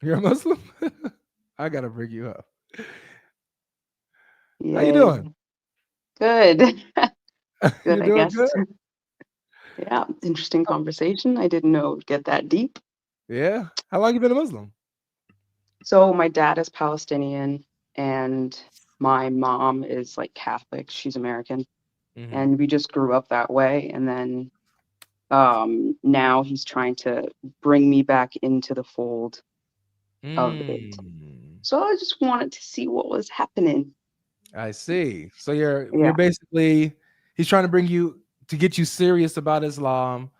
You're a Muslim? I gotta bring you up. How you Yay. doing? Good. Good, You I doing guess. good? Yeah, interesting Oh, conversation. I didn't know it would get that deep. yeah. How long you been a Muslim? So my dad is Palestinian and my mom is like Catholic. She's American. Mm-hmm. And we just grew up that way. And then now he's trying to bring me back into the fold of it. Mm, So I just wanted to see what was happening. I see. So you're Yeah. basically he's trying to bring you to get you serious about Islam,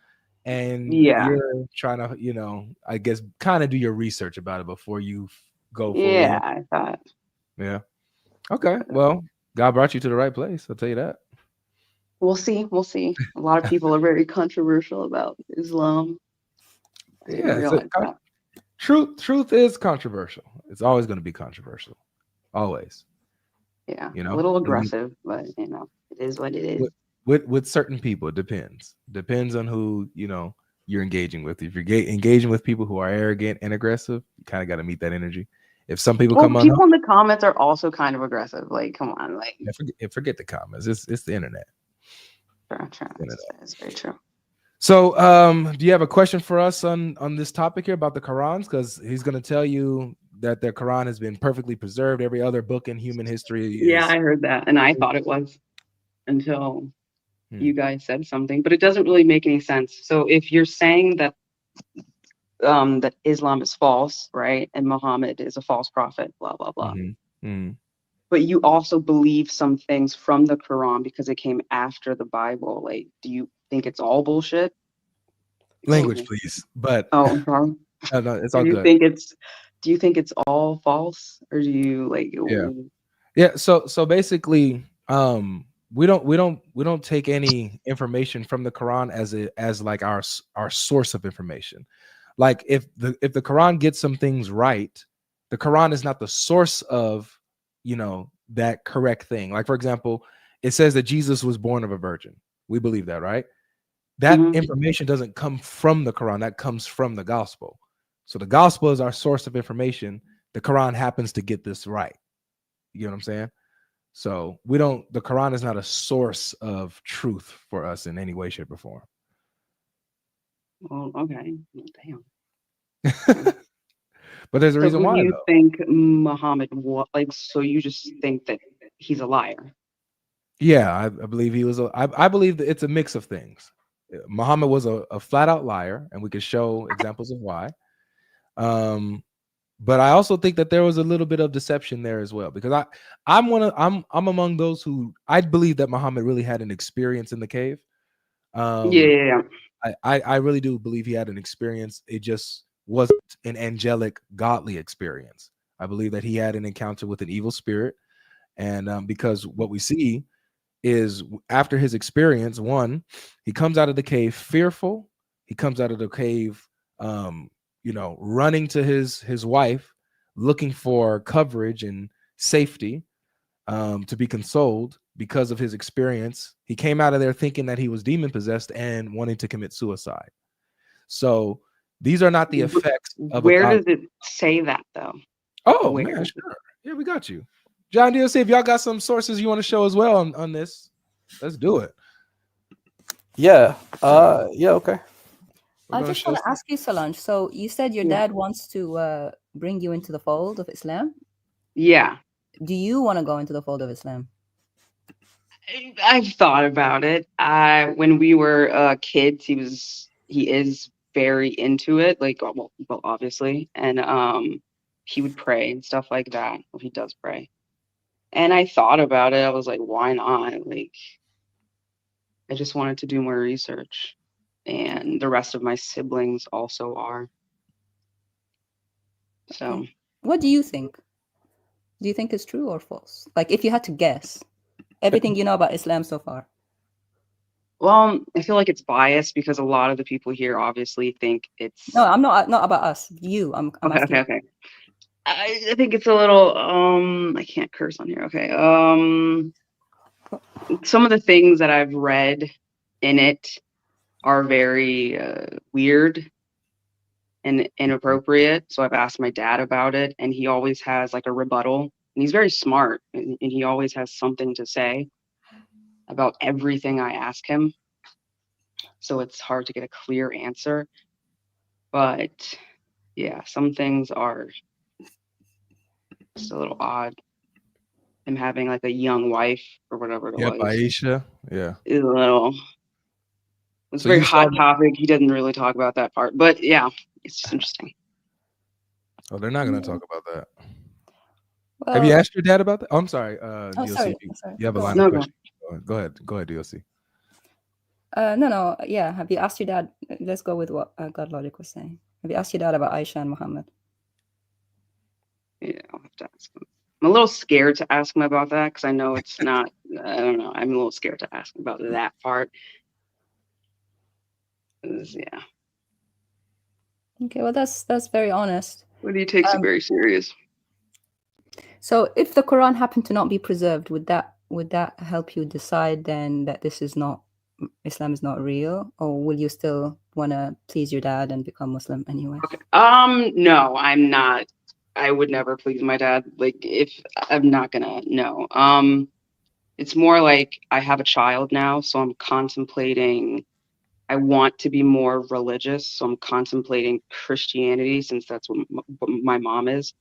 and Yeah. you're trying to, I guess, kind of do your research about it before you go fully Yeah, in. I thought. Yeah. Okay. Well, God brought you to the right place. I'll tell you that. We'll see. We'll see. A lot of people are very controversial about Islam. I didn't Yeah. So realize that. truth is controversial. It's always going to be controversial. Always. Yeah, You a know, little and aggressive, but it is what it is. with, with certain people, it depends on who you're engaging with. If you're engaging with people who are arrogant and aggressive, you kind of got to meet that energy. If some people Well, come on, people in the comments are also kind of aggressive. Like, come on, like, forget the comments. It's the internet. sure, sure, The internet. that's very true. So, do you have a question for us on this topic here about the Qurans? Because he's going to tell you that the Quran has been perfectly preserved. Every other book in human history Yeah, is. I heard that, and I thought it was until Hmm. you guys said something, but it doesn't really make any sense. So if you're saying that that Islam is false, right, and Muhammad is a false prophet, blah blah blah, Hmm. Hmm. but you also believe some things from the Quran because it came after the Bible. Like, do you think it's all bullshit? Excuse Language, me. please. But Oh, I'm sorry. no, it's Do all you good. think it's do you think it's all false, or do you like Yeah. Yeah, so basically, we don't take any information from the Quran as like our source of information. Like if the Quran gets some things right, the Quran is not the source of that correct thing. Like for example, it says that Jesus was born of a virgin. We believe that, right? That Mhm. information doesn't come from the Quran. That comes from the gospel. So the gospel is our source of information. The Quran happens to get this right. You know what I'm saying? So the Quran is not a source of truth for us in any way, shape, or form. Well, okay. Well, damn. Okay. But there's a So reason who do why you though. think Muhammad what like so you just think that he's a liar? Yeah, I believe he was I believe that it's a mix of things. Muhammad was a flat out liar, and we could show examples of why. Um, but I also think that there was a little bit of deception there as well, because I'm among those who I believe that Muhammad really had an experience in the cave. Yeah, Um, yeah, yeah. I really do believe he had an experience. It just wasn't an angelic, godly experience. I believe that he had an encounter with an evil spirit, and because what we see is after his experience, one, he comes out of the cave fearful. He comes out of the cave, running to his wife, looking for coverage and safety, to be consoled because of his experience. He came out of there thinking that he was demon possessed and wanting to commit suicide. So these are not the effects of a Where god. does it say that though? Oh man, Where? sure. Yeah, we got you. John DLC, if y'all got some sources you want to show as well on this, let's do it. Yeah. Yeah. Okay. We're I gonna just show want to some. ask you, Solange. So you said your Yeah. dad wants to bring you into the fold of Islam. Yeah. Do you want to go into the fold of Islam? I've thought about it. When we were kids, he is very into it, like well obviously, and he would pray and stuff like that. Well, he does pray. And I thought about it. I was like, why not? Like, I just wanted to do more research. And the rest of my siblings also are. Okay. So, What do you think? Do you think it's true or false? Like, if you had to guess, everything you know about Islam so far. well, I feel like it's biased because a lot of the people here obviously think No, it's I'm not about us. You. I'm okay, asking. okay, okay. I think it's a little I can't curse on here. Okay. Some of the things that I've read in it are very weird and inappropriate. So I've asked my dad about it, and he always has like a rebuttal. And he's very smart, and he always has something to say about everything I ask him. So it's hard to get a clear answer. But yeah, some things are just a little odd. Him having like a young wife or whatever it Yep, was Aisha. Yeah. is a little. It's So a very you saw hot topic. He doesn't really talk about that part, but yeah, it's just interesting. Oh, they're not going to talk about that. Well, Have you asked your dad about that? Oh, I'm sorry, Oh, DLC. sorry. You have a Go line on. of No, questions. Go ahead, DLC. No. Yeah. Have you asked your dad? Let's go with what God Logic was saying. Have you asked your dad about Aisha and Muhammad? yeah, I'll have to ask him. I'm a little scared to ask him about that because I know it's not. I don't know. I'm a little scared to ask him about that part. 'Cause, yeah, Okay. Well, that's very honest. but he takes it very serious. So, if the Quran happened to not be preserved, would that help you decide then that this is not Islam is not real, or will you still want to please your dad and become Muslim anyway? Okay. No, I'm not. I would never please my dad. Like, if I'm not gonna, no. It's more like I have a child now, so I'm contemplating. I want to be more religious, so I'm contemplating Christianity since that's what my mom is,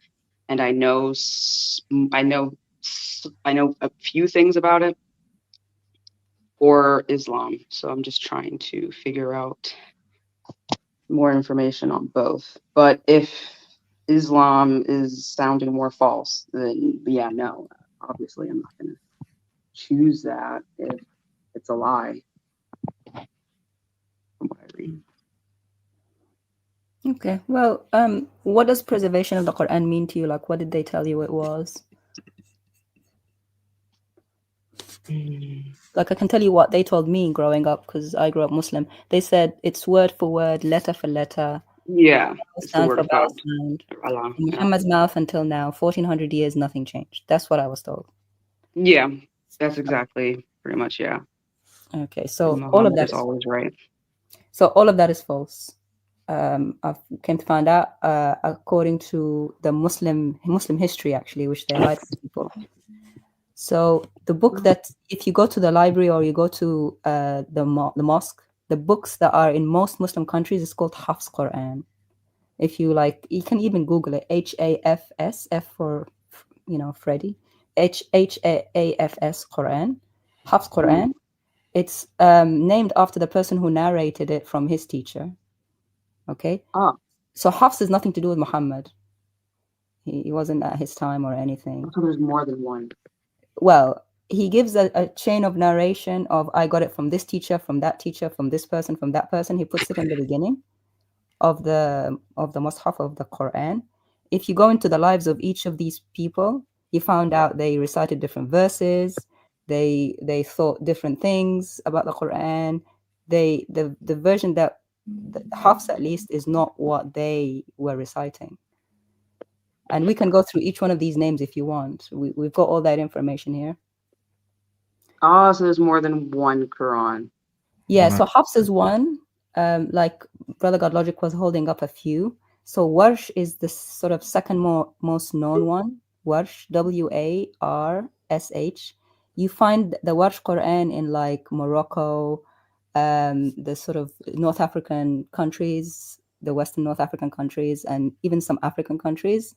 and I know a few things about it, or Islam. So I'm just trying to figure out more information on both. But if Islam is sounding more false, then yeah, no, obviously I'm not going to choose that if it's a lie. From what I read. Okay. Well, what does preservation of the Quran mean to you? Like, what did they tell you it was? Like, I can tell you what they told me growing up because I grew up Muslim. They said it's word for word, letter for letter. Yeah, it's the Sound word for of God. sound. Allah. From Muhammad's mouth until now, 1400 years, nothing changed. That's what I was told. Yeah, that's exactly pretty much, yeah. Okay, so all of Muhammad that is is always right. so all of that is false. I've came to find out according to the Muslim history, actually, which they hide from people. So the book that, if you go to the library or you go to the mosque, the books that are in most Muslim countries is called Hafs Quran. If you like, you can even Google it. HAFS, F for Freddy. HAAFS Quran, Hafs Quran. It's named after the person who narrated it from his teacher. Okay. Oh, So Hafs is nothing to do with Muhammad. He wasn't at his time or anything. so there's more than one. Well, he gives a chain of narration of I got it from this teacher, from that teacher, from this person, from that person. He puts it in the beginning of the Mus'haf of the Quran. If you go into the lives of each of these people, you found out they recited different verses. They thought different things about the Quran. The version that the Hafs at least is not what they were reciting. And we can go through each one of these names if you want. We've got all that information here. Oh, so there's more than one Quran. Yeah, so Hafs is one. Like Brother God Logic was holding up a few. So Warsh is the sort of second most known one. Warsh, Warsh. You find the Warsh Quran in like Morocco, the sort of North African countries, the Western North African countries, and even some African countries.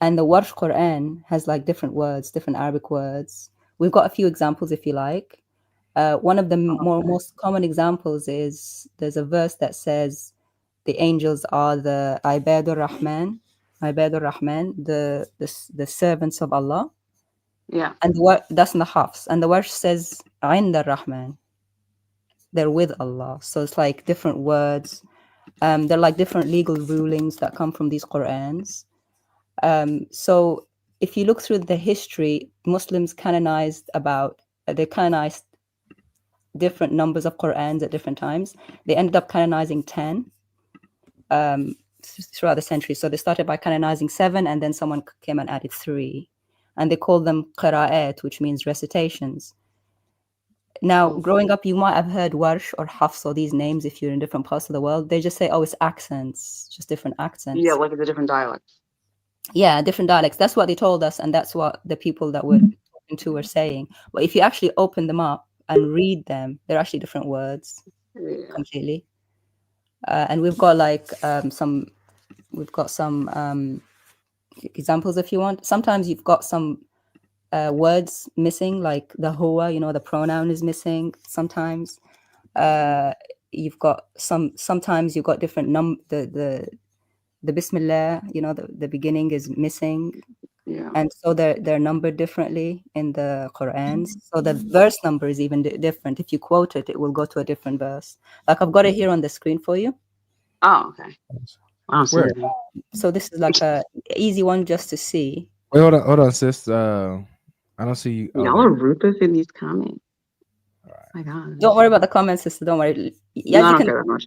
And the Warsh Quran has like different words, different Arabic words. We've got a few examples if you like. One of the most common examples is there's a verse that says the angels are the Ibadur Rahman, the servants of Allah. Yeah. And that's in the Hafs. And the verse says Inda Rahman, they're with Allah. So it's like different words. They're like different legal rulings that come from these Qurans. So if you look through the history, Muslims canonized different numbers of Qur'ans at different times. They ended up canonizing 10 throughout the century. So they started by canonizing 7, and then someone came and added 3. And they called them qira'at, which means recitations. Now, Oh. growing up, you might have heard Warsh or Hafs or these names if you're in different parts of the world. They just say, oh, it's accents, just different accents. Yeah, like it's a different dialect. Yeah, different dialects. That's what they told us, and that's what the people that we're talking to were saying. But if you actually open them up and read them, they're actually different words Yeah. completely. And we've got like some examples if you want. Sometimes you've got some words missing, like the huwa, the pronoun is missing. Sometimes you've got sometimes you've got different the bismillah, the beginning is missing. Yeah. And so they're numbered differently in the Qur'ans. So the verse number is even different. If you quote it, it will go to a different verse. Like I've got it here on the screen for you. Oh, okay. I don't see Where? anything. So this is like a easy one just to see. Wait, hold on, sis. I don't see. Oh, Y'all there. are ruthless in these comments. All right. My God. Don't worry about the comments, sister. Don't worry. No, As I you don't can. care that much.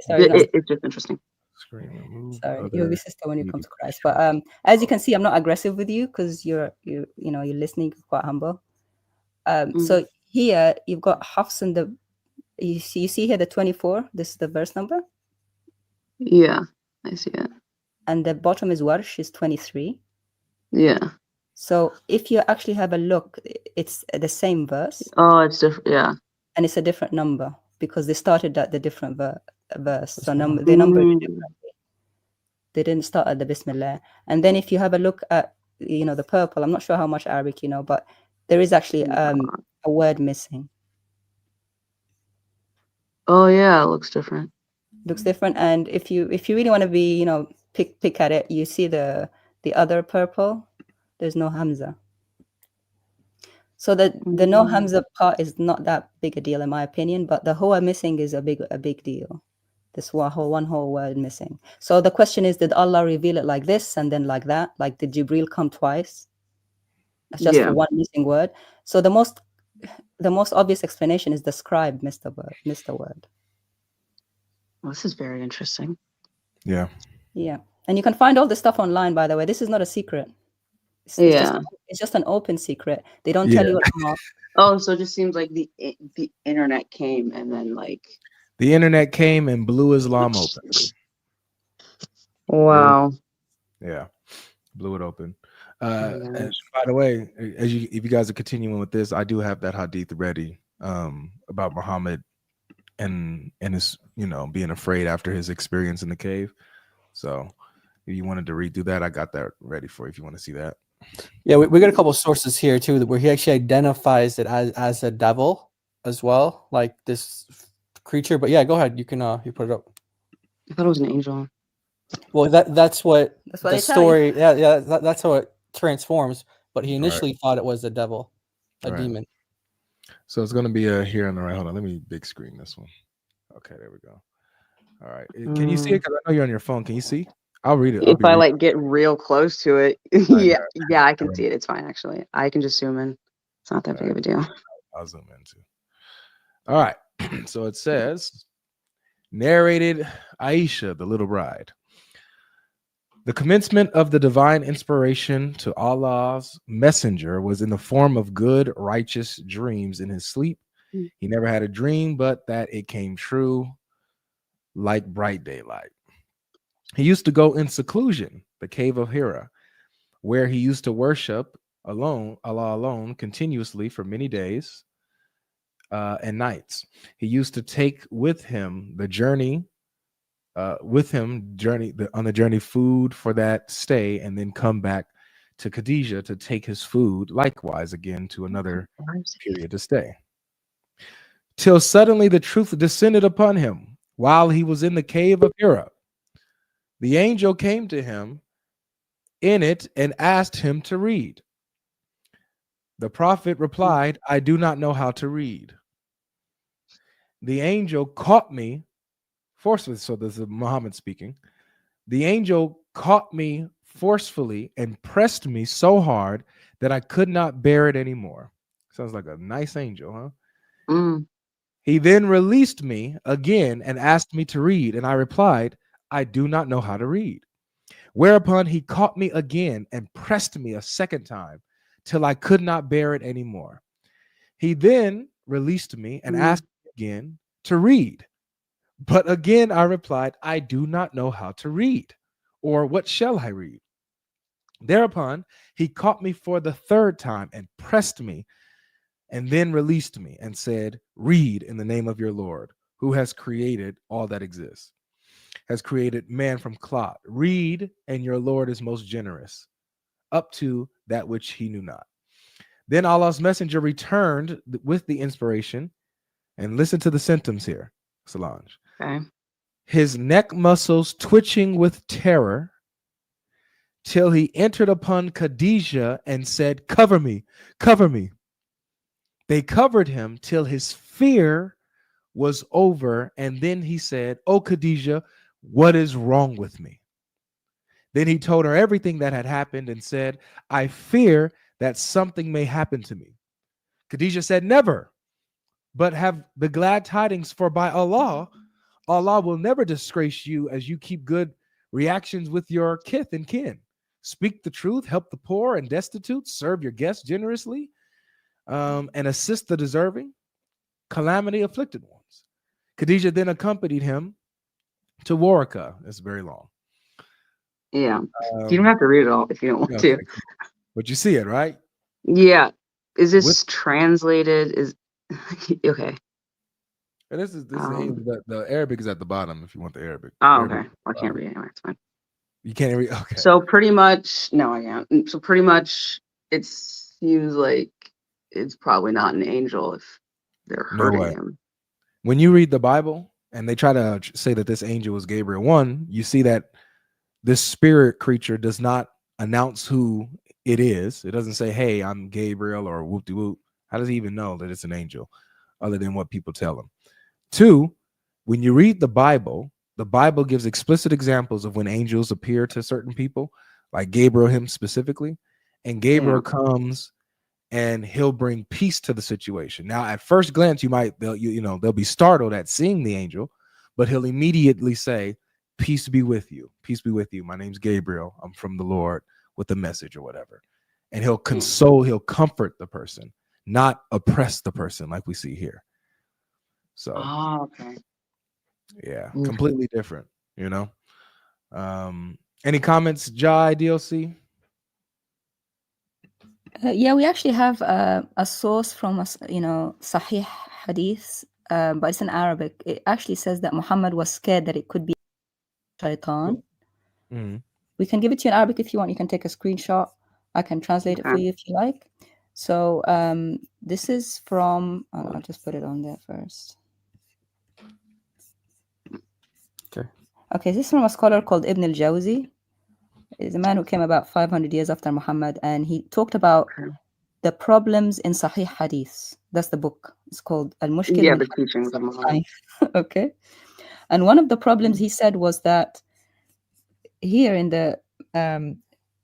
Sorry, It's just interesting. Screen remove. sorry. Other You'll be sister when you come media. to Christ. But as you can see, I'm not aggressive with you because you're listening, quite humble. So here you've got Hafs in the. You see here the 24. This is the verse number. Yeah, I see it. And the bottom is Warsh is 23. Yeah. So if you actually have a look, it's the same verse Oh, it's different. Yeah. and it's a different number because they started at the different verse. So they numbered it differently. They didn't start at the Bismillah. And then if you have a look at the purple, I'm not sure how much Arabic you know, but there is actually a word missing. Oh yeah, it looks different. Looks different. And if you really want to be pick at it, you see the other purple, there's no Hamza. So the no Hamza part is not that big a deal in my opinion, but the Huwa missing is a big deal. This one whole word missing. So the question is, did Allah reveal it like this and then like that? Like did Jibril come twice? That's just for one missing word. So the most obvious explanation is the scribe missed the word. Well, this is very interesting. Yeah. Yeah. And you can find all this stuff online, by the way. This is not a secret. It's just an open secret. They don't tell you what to. Oh, so it just seems like the internet came and then like the internet came and blew Islam open. Wow. Yeah, blew it open. And by the way, if you guys are continuing with this, I do have that hadith ready about Muhammad and his being afraid after his experience in the cave. So if you wanted to redo that, I got that ready for you if you want to see that. Yeah, we got a couple of sources here too where he actually identifies it as a devil as well, like this creature. But yeah, go ahead. You can you put it up. I thought it was an angel. Well, that's what the story. Yeah, that's how it transforms. But he initially thought it was a devil, a demon. So it's going to be here on the right. Hold on, let me big screen this one. Okay, there we go. All right, can you see it? Because I know you're on your phone. Can you see? I'll read it. If I like get real close to it, yeah, I can see it. It's fine actually. I can just zoom in. It's not that big of a deal. I'll zoom in too. All right, so it says, narrated Aisha, the little bride. The commencement of the divine inspiration to Allah's messenger was in the form of good, righteous dreams in his sleep. He never had a dream, but that it came true like bright daylight. He used to go in seclusion, the cave of Hira, where he used to worship Allah alone, continuously for many days and nights. He used to take with him the journey. On the journey food for that stay, and then come back to Khadijah to take his food likewise again to another period to stay, till suddenly the truth descended upon him while he was in the cave of Hira. The angel came to him in it and asked him to read. The prophet replied, I do not know how to read. The angel caught me forcefully. So this is Muhammad speaking. The angel caught me forcefully and pressed me so hard that I could not bear it anymore. Sounds like a nice angel, huh? He then released me again and asked me to read, and I replied, I do not know how to read. Whereupon he caught me again and pressed me a second time till I could not bear it anymore. He then released me and asked me again to read. But again I replied, I do not know how to read, or what shall I read? Thereupon he caught me for the third time and pressed me, and then released me and said, read in the name of your Lord, who has created all that exists, has created man from clot. Read, and your Lord is most generous, up to that which he knew not. Then Allah's messenger returned with the inspiration, and listen to the symptoms here, Solange. Okay. His neck muscles twitching with terror, till he entered upon Khadijah and said, cover me, cover me. They covered him till his fear was over, and then he said, oh Khadijah, what is wrong with me? Then he told her everything that had happened and said, I fear that something may happen to me. Khadijah said, never, but have the glad tidings, for by Allah, Allah will never disgrace you as you keep good reactions with your kith and kin. Speak the truth, help the poor and destitute, serve your guests generously, and assist the deserving, calamity afflicted ones. Khadijah then accompanied him to Waraka. It's very long. Yeah. You don't have to read it all if you don't want Okay, to. cool. But you see it, right? Yeah. Is this With- translated? Is okay. And this is the Arabic is at the bottom if you want the Arabic. Oh, Arabic okay. I can't read anyway. It's fine. You can't read. Okay. So pretty much, no, I can't. So pretty much, it seems like it's probably not an angel if they're No hurting way. him. When you read the Bible and they try to say that this angel was Gabriel, one, you see that this spirit creature does not announce who it is. It doesn't say, hey, I'm Gabriel or whoop de whoop. How does he even know that it's an angel other than what people tell him? Two, when you read the Bible gives explicit examples of when angels appear to certain people, like Gabriel, him specifically. And Gabriel comes and he'll bring peace to the situation. Now, at first glance, they'll be startled at seeing the angel, but he'll immediately say, peace be with you. Peace be with you. My name's Gabriel. I'm from the Lord with a message or whatever. And he'll console, he'll comfort the person, not oppress the person like we see here. So, Okay. yeah, completely different, you know. Any comments, Jai, DLC? Yeah, we actually have a source from Sahih Hadith, but it's in Arabic. It actually says that Muhammad was scared that it could be shaitan. Mm-hmm. We can give it to you in Arabic if you want. You can take a screenshot. I can translate it for you if you like. So this is from, I'll just put it on there first. Okay, this is from a scholar called Ibn al-Jawzi. He's a man who came about 500 years after Muhammad, and he talked about the problems in Sahih Hadith. That's the book. It's called Al-Mushkil. Yeah, the teachings of Muhammad. Okay. And one of the problems he said was that here in the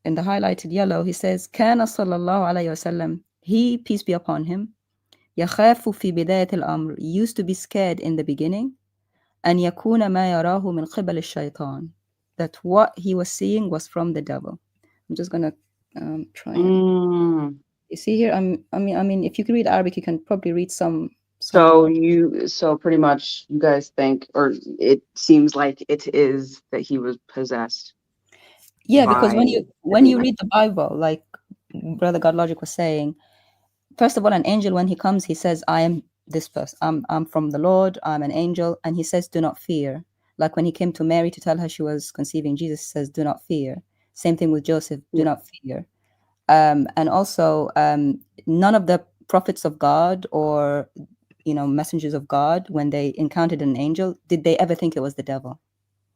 highlighted yellow, he says, Kana sallallahu alayhi wasallam, he, peace be upon him, yakhafu fi bidayat al-amr, used to be scared in the beginning, and yakuna ma yarahu min qibal al-shaytan, that what he was seeing was from the devil. I'm just gonna try and you see here. I mean, if you can read Arabic, you can probably read some. So pretty much, you guys think, or it seems like it is that he was possessed. Yeah, because when you read the Bible, like Brother God Logic was saying, first of all, an angel, when he comes, he says, I am this person. I'm from the Lord. I'm an angel. And he says, do not fear. Like when he came to Mary to tell her she was conceiving Jesus, he says, do not fear. Same thing with Joseph, do not fear. And also, none of the prophets of God or, messengers of God, when they encountered an angel, did they ever think it was the devil?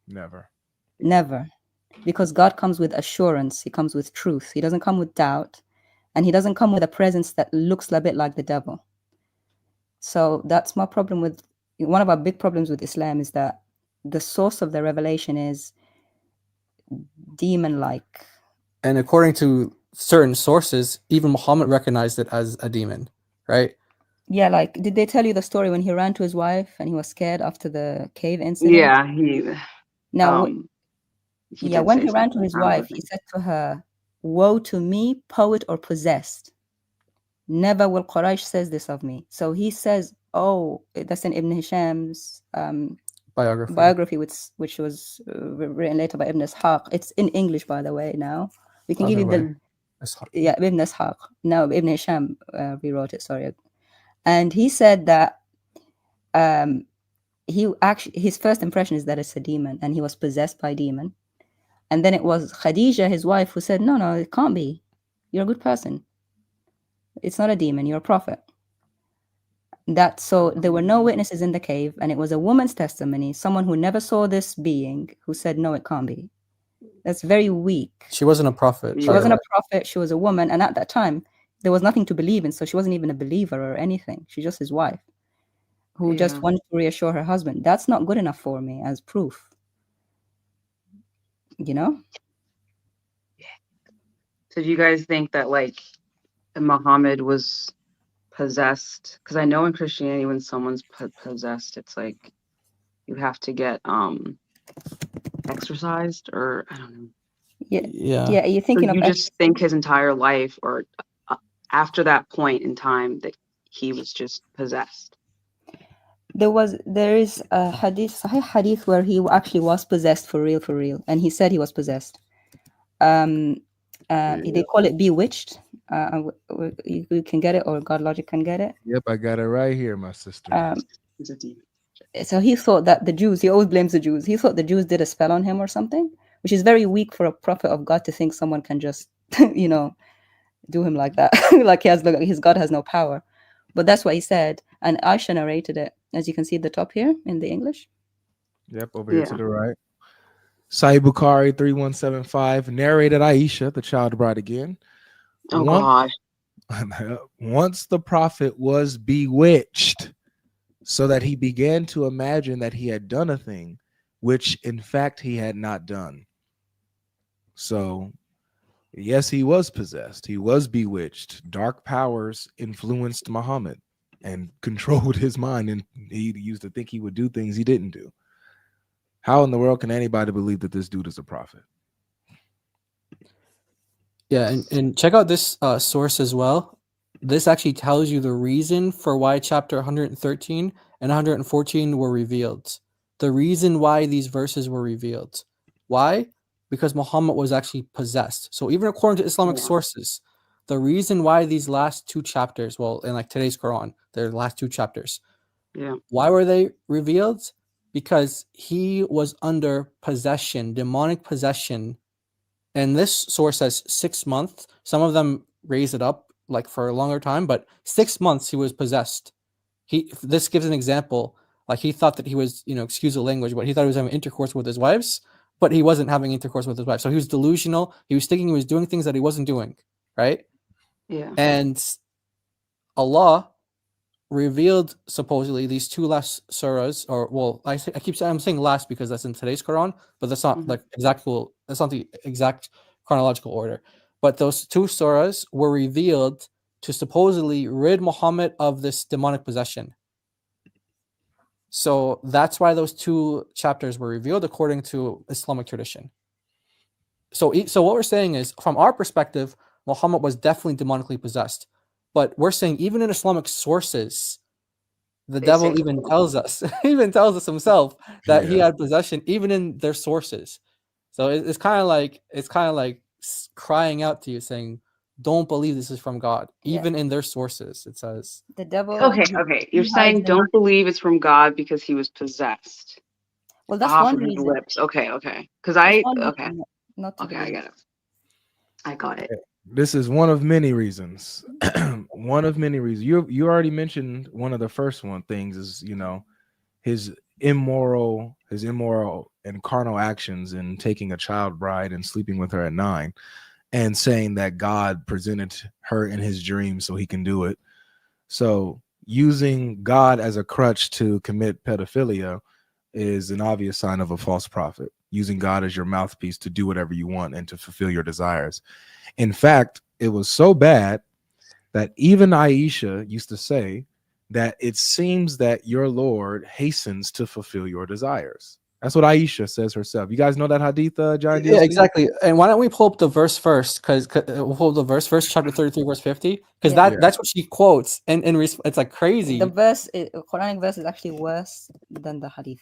Never. Because God comes with assurance. He comes with truth. He doesn't come with doubt. And he doesn't come with a presence that looks a bit like the devil. So that's my problem with, one of our big problems with Islam is that the source of the revelation is demon-like. And according to certain sources, even Muhammad recognized it as a demon, right? Yeah, like, did they tell you the story when he ran to his wife and he was scared after the cave incident? Yeah, when he ran to his wife, he said to her, woe to me, poet or possessed. Never will Quraysh says this of me. So he says, oh, that's in Ibn Hisham's biography, which was written later by Ibn Ishaq. It's in English, by the way. Now we can give you the Ibn Ishaq. No, Ibn Hisham rewrote it. Sorry, and he said that his first impression is that it's a demon, and he was possessed by a demon. And then it was Khadija, his wife, who said, no, it can't be. You're a good person. It's not a demon. You're a prophet. So there were no witnesses in the cave, and it was a woman's testimony, someone who never saw this being, who said, no, it can't be. That's very weak. She wasn't a prophet. She wasn't a prophet. She was a woman. And at that time, there was nothing to believe in. So she wasn't even a believer or anything. She's just his wife, who just wanted to reassure her husband. That's not good enough for me as proof. You know? So do you guys think that like Muhammad was possessed? Because I know in Christianity, when someone's possessed, it's like you have to get exorcised, or I don't know. Yeah. You're thinking so you just think his entire life, or after that point in time, that he was just possessed. There is a Sahih hadith where he actually was possessed for real, and he said he was possessed. They call it bewitched. You can get it, or God Logic can get it. Yep, I got it right here, my sister. He's a demon. So he thought that the Jews, he always blames the Jews. He thought the Jews did a spell on him or something, which is very weak for a prophet of God to think someone can just, do him like that. Like his God has no power. But that's what he said. And Aisha narrated it, as you can see at the top here in the English. Yep, over here to the right. Sahih Bukhari 3175 narrated Aisha, the child bride again. Oh gosh. Once the prophet was bewitched, so that he began to imagine that he had done a thing, which in fact he had not done. So, yes, he was possessed. He was bewitched. Dark powers influenced Muhammad and controlled his mind, and he used to think he would do things he didn't do. How in the world can anybody believe that this dude is a prophet? Yeah, and check out this source as well. This actually tells you the reason for why chapter 113 and 114 were revealed. The reason why these verses were revealed. Why? Because Muhammad was actually possessed. So even according to Islamic sources, the reason why these last two chapters, well, in like today's Quran, their last two chapters, why were they revealed? Because he was under possession, demonic possession. And this source says 6 months. Some of them raise it up like for a longer time, but 6 months he was possessed. This gives an example. Like he thought that he was, excuse the language, but he thought he was having intercourse with his wives, but he wasn't having intercourse with his wife. So he was delusional. He was thinking he was doing things that he wasn't doing, right? Yeah. And Allah revealed supposedly these two last surahs, or well, I'm saying last because that's in today's Quran, but that's not that's not the exact chronological order. But those two surahs were revealed to supposedly rid Muhammad of this demonic possession. So that's why those two chapters were revealed according to Islamic tradition. So what we're saying is, from our perspective, Muhammad was definitely demonically possessed. But we're saying even in Islamic sources, the devil even tells us, himself that he had possession, even in their sources. So it's kind of like crying out to you, saying, "Don't believe this is from God." Even in their sources, it says the devil. Okay. You're saying don't believe it's from God because he was possessed. Well, that's one reason. Lips. Okay. Because I get it. I got it. This is one of many reasons. One of many reasons. You already mentioned one of the first things is, his immoral and carnal actions in taking a child bride and sleeping with her at 9 and saying that God presented her in his dream so he can do it. So using God as a crutch to commit pedophilia is an obvious sign of a false prophet. Using God as your mouthpiece to do whatever you want and to fulfill your desires. In fact, it was so bad that even Aisha used to say that it seems that your Lord hastens to fulfill your desires. That's what Aisha says herself. You guys know that hadith, Giant Yeah, DLC? exactly. And why don't we pull up the verse first? Because we'll pull the verse first, chapter 33, verse 50. Because Yeah. that's what she quotes, and it's like crazy. The Quranic verse is actually worse than the hadith.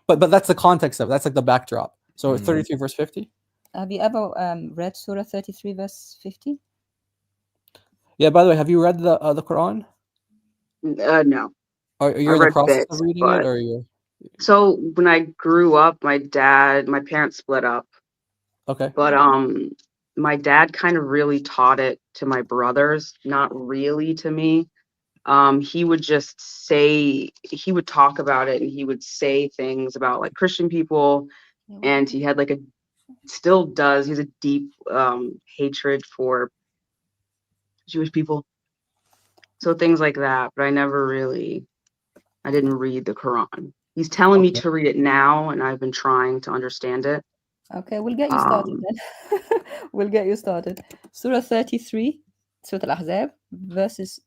But but that's the context of it. That's like the backdrop. So Mhm. 33, verse 50. have you ever read Surah 33, verse 50? Yeah. By the way, have you read the Quran? No. Or you're in the read process bits, of reading it, but- or you? So when I grew up, my parents split up, Okay. but my dad kind of really taught it to my brothers, not really to me. He would just say, he would talk about it, and he would say things about like Christian people, and he had like still does, he has a deep hatred for Jewish people. So things like that, but I didn't read the Quran. He's telling me to read it now, and I've been trying to understand it. Okay, we'll get you started then. We'll get you started. Surah 33, Surah Al-Ahzab, verses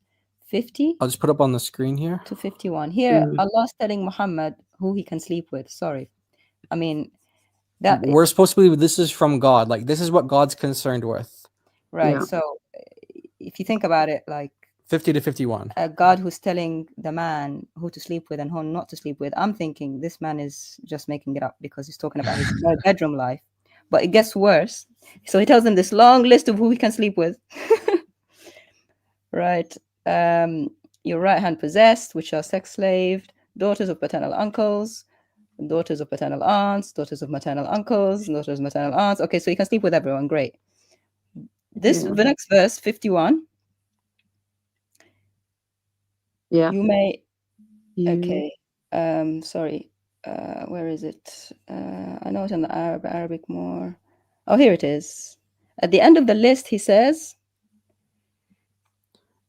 50 I'll just put up on the screen here. to 51. Here, Mhm. Allah's telling Muhammad who he can sleep with. Sorry. I mean, that We're supposed to believe this is from God. Like this is what God's concerned with. right. Yeah. So if you think about it, like 50 to 51. a God who's telling the man who to sleep with and who not to sleep with, I'm thinking this man is just making it up because he's talking about his bedroom life. But it gets worse. So he tells them this long list of who he can sleep with. Right. Your right hand possessed, which are sex slaved, daughters of paternal uncles, daughters of paternal aunts, daughters of maternal uncles, daughters of maternal aunts. Okay, so you can sleep with everyone. Great. The next verse, 51. Yeah. You may. Okay. Sorry. Where is it? I know it's in the Arabic more. Oh, here it is. At the end of the list, he says,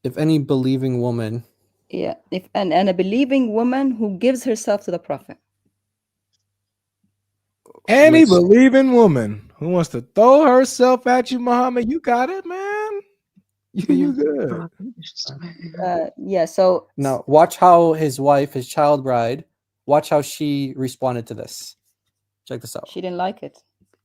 If any believing woman. yeah, if and a believing woman who gives herself to the Prophet. Any believing woman who wants to throw herself at you, Muhammad, you got it, man. You good. Yeah, so Now watch how his wife, his child bride, watch how she responded to this. Check this out. she didn't like it.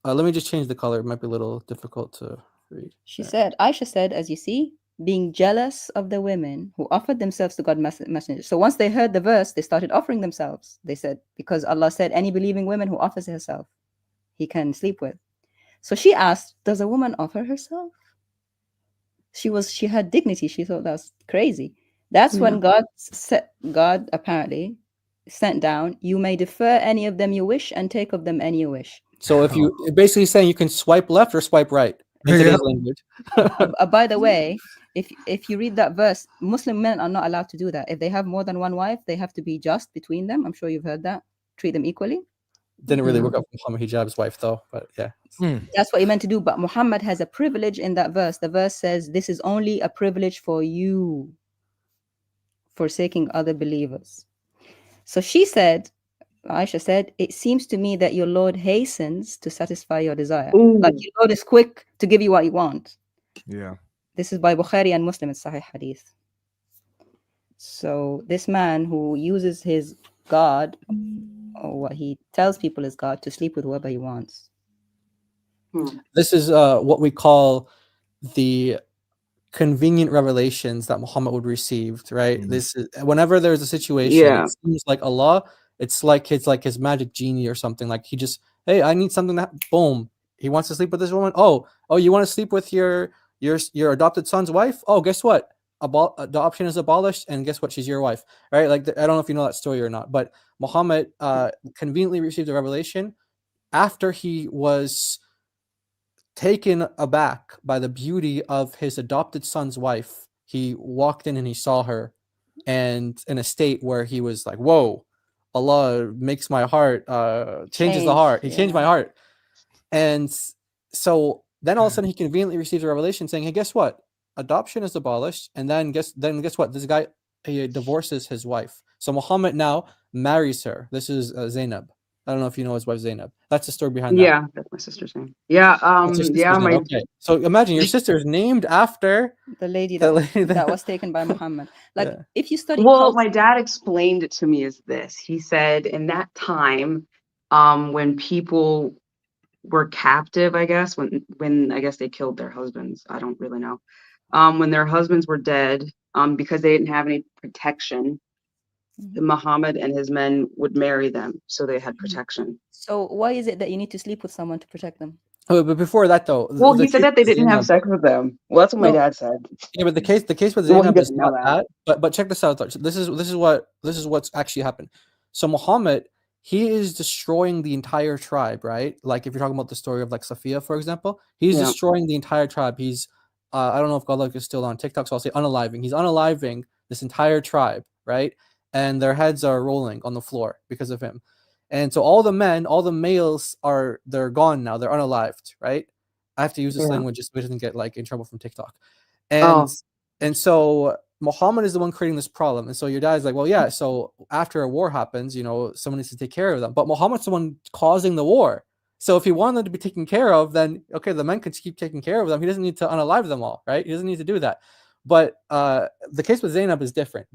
Let me just change the color. It might be a little difficult to read. Aisha said, as you see, being jealous of the women who offered themselves to God's messenger. So once they heard the verse, they started offering themselves. They said, because Allah said, any believing woman who offers herself, he can sleep with. So she asked, does a woman offer herself? She had dignity. She thought that was crazy. That's when God apparently sent down, you may defer any of them you wish and take of them any you wish. So if you basically saying you can swipe left or swipe right in today's language. By the way, if you read that verse, Muslim men are not allowed to do that. If they have more than one wife, they have to be just between them. I'm sure you've heard that. Treat them equally. Didn't really work out for Muhammad Hijab's wife though, but yeah. That's what he meant to do. But Muhammad has a privilege in that verse. The verse says, this is only a privilege for you, forsaking other believers. So she said, Aisha said, it seems to me that your Lord hastens to satisfy your desire. Like your Lord is quick to give you what you want. Yeah. This is by Bukhari and Muslim. It's Sahih Hadith. So this man who uses his God, or what he tells people is God, to sleep with whoever he wants. This is what we call the convenient revelations that Muhammad would receive, right? This is whenever there's a situation, it seems like Allah, it's like his magic genie or something. Like he just, hey, I need something that boom, he wants to sleep with this woman. Oh, you want to sleep with your adopted son's wife? Oh, guess what? Adoption is abolished, and guess what? She's your wife, right? Like I don't know if you know that story or not, but Muhammad conveniently received a revelation after he was taken aback by the beauty of his adopted son's wife. He walked in and he saw her, and in a state where he was like, whoa, Allah makes my heart changes the heart. He changed my heart. And so then all of a sudden he conveniently receives a revelation saying, hey, guess what? Adoption is abolished. And then guess what? This guy, he divorces his wife. So Muhammad now marries her. This is Zainab. I don't know if you know his wife Zainab. That's the story behind that. Yeah, that's my sister's name. Yeah, okay. So imagine your sister is named after the lady that was taken by Muhammad. Like if you study my dad explained it to me as this. He said in that time, when people were captive, I guess, when I guess they killed their husbands. I don't really know. When their husbands were dead, because they didn't have any protection, Muhammad and his men would marry them, so they had protection. So why is it that you need to sleep with someone to protect them? Oh, but before that, though, Well, he said case that they with didn't have Zainab- sex with them. Well, that's what my No. dad said. Yeah, but the case with Well, he Zainab is doesn't know not that. that. But check this out, though. This is what's actually happened. So Muhammad, he is destroying the entire tribe, right? Like if you're talking about the story of like Safiya, for example, he's Yeah. destroying the entire tribe. He's I don't know if Godluck is still on TikTok, so I'll say unaliving. He's unaliving this entire tribe, right? And their heads are rolling on the floor because of him. And so all the men, all the males they're gone now. They're unalived, right? I have to use this Yeah. language just so it doesn't get like in trouble from TikTok. And so Muhammad is the one creating this problem. And so your dad's like, well, yeah, so after a war happens, someone needs to take care of them. But Muhammad's the one causing the war. So if he wanted them to be taken care of, then okay, the men could keep taking care of them. He doesn't need to unalive them all, right? He doesn't need to do that. But the case with Zainab is different.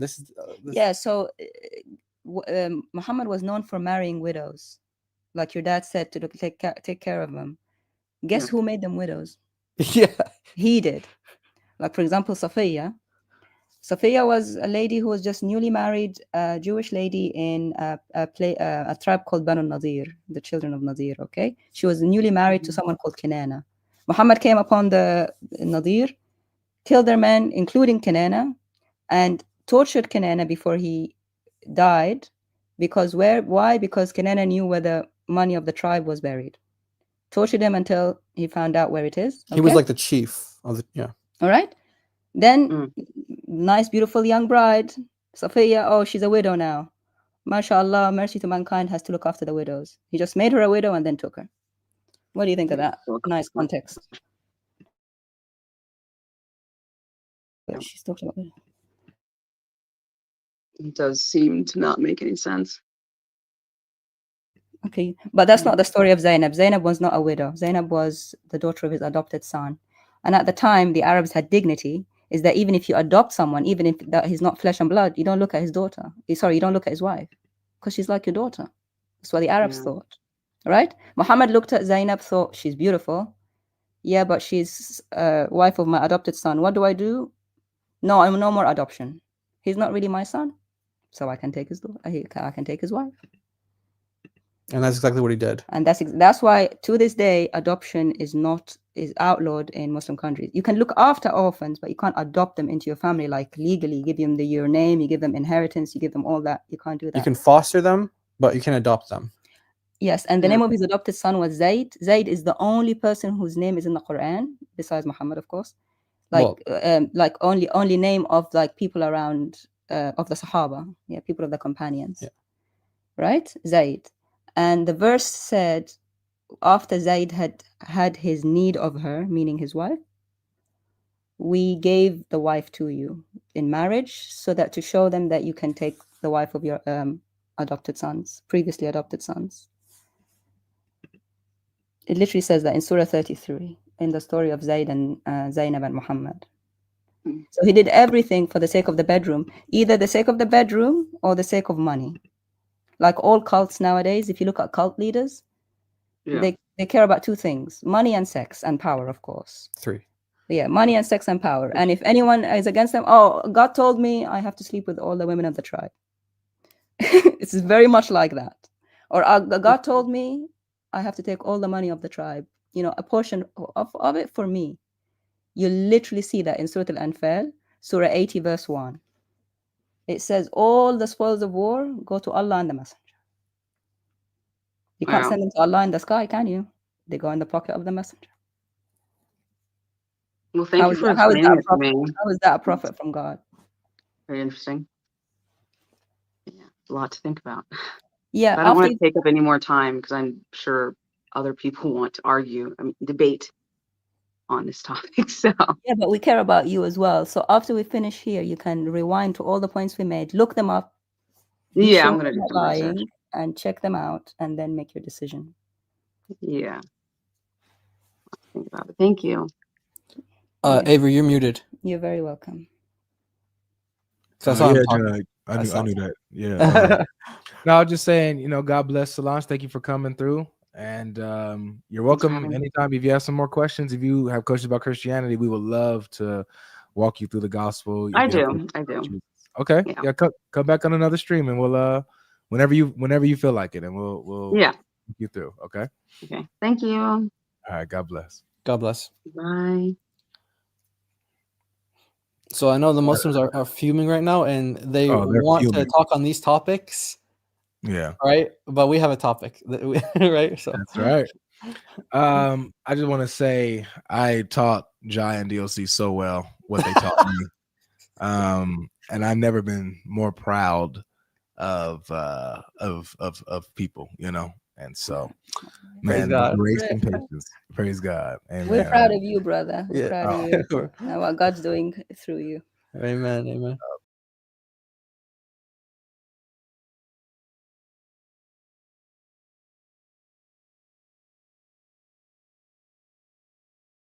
Yeah, so Muhammad was known for marrying widows. Like your dad said, to take care of them. Guess who made them widows? Yeah. He did. Like, for example, Safiya. Safiya was a lady who was just newly married, a Jewish lady in a tribe called Banu Nadir, the children of Nadir, okay? She was newly married to someone called Kinana. Muhammad came upon the Nadir, killed their men, including Kinana, and tortured Kinana before he died. Why? Because Kinana knew where the money of the tribe was buried. Tortured him until he found out where it is. Okay? He was like the chief of the, yeah. All right. Then, nice, beautiful young bride, Safiya. Oh, she's a widow now. MashaAllah, mercy to mankind has to look after the widows. He just made her a widow and then took her. What do you think of that? Nice context. She's talking about it. It does seem to not make any sense. Okay, but that's not the story of Zainab. Zainab was not a widow. Zainab was the daughter of his adopted son. And at the time, the Arabs had dignity, is that even if you adopt someone, even if that he's not flesh and blood, you don't look at his daughter. Sorry, you don't look at his wife, because she's like your daughter. That's what the Arabs thought, right? Muhammad looked at Zainab, thought she's beautiful. Yeah, but she's wife of my adopted son. What do I do? No, I'm no more adoption. He's not really my son, so I can take his daughter. I can take his wife. And that's exactly what he did. And that's why to this day adoption is outlawed in Muslim countries. You can look after orphans, but you can't adopt them into your family, like legally. You give them your name, you give them inheritance, you give them all that. You can't do that. You can foster them, but you can adopt them. Yes, and the name of his adopted son was Zayd. Zayd is the only person whose name is in the Quran, besides Muhammad, of course. Like only name of like people around of the Sahaba, people of the companions, right? Zayd. And the verse said, after Zayd had his need of her, meaning his wife, we gave the wife to you in marriage, so that to show them that you can take the wife of your previously adopted sons. It literally says that in Surah 33, in the story of Zayd and Zainab and Muhammad. So he did everything for the sake of the bedroom, either the sake of the bedroom or the sake of money. Like all cults nowadays, if you look at cult leaders, they care about two things: money and sex and power, of course. Three. Yeah, money and sex and power. And if anyone is against them, oh, God told me I have to sleep with all the women of the tribe. It's very much like that. Or God told me I have to take all the money of the tribe, a portion of it for me. You literally see that in Surah Al-Anfal, Surah 80, verse 1. It says all the spoils of war go to Allah and the Messenger. You can't send them to Allah in the sky, can you? They go in the pocket of the Messenger. Well, thank you for explaining it to me. How is that a prophet from God? Very interesting. Yeah, a lot to think about. Yeah, I don't want to take up any more time, because I'm sure other people want to argue, debate on this topic. So yeah, but we care about you as well. So after we finish here, you can rewind to all the points we made, look them up. I'm gonna do some research and check them out, and then make your decision. Yeah, think about it. Thank you. Avery, you're muted. You're very welcome. So I That's knew awesome. that. Yeah. No, I was just saying, God bless Solange. Thank you for coming through. And you're Thanks for welcome having me. anytime. If you have some more questions, if you have questions about Christianity, we would love to walk you through the gospel. If I you have do. I do. questions. Okay. Yeah. Yeah, come back on another stream and we'll whenever you feel like it, and we'll Yeah. walk you through. Okay. Okay. Thank you. All right. God bless. God bless. Bye. So I know the Muslims are fuming right now, and they Oh, they're want to fuming. talk on these topics, Yeah. right? But we have a topic, right? So That's right. I just want to say I taught Jai and DLC so well what they taught me. And I've never been more proud of people, and so, Praise man, God. grace and patience. Praise God. We're Amen. proud of you, brother. We're Yeah. proud of you and what God's doing through you. Amen. Amen.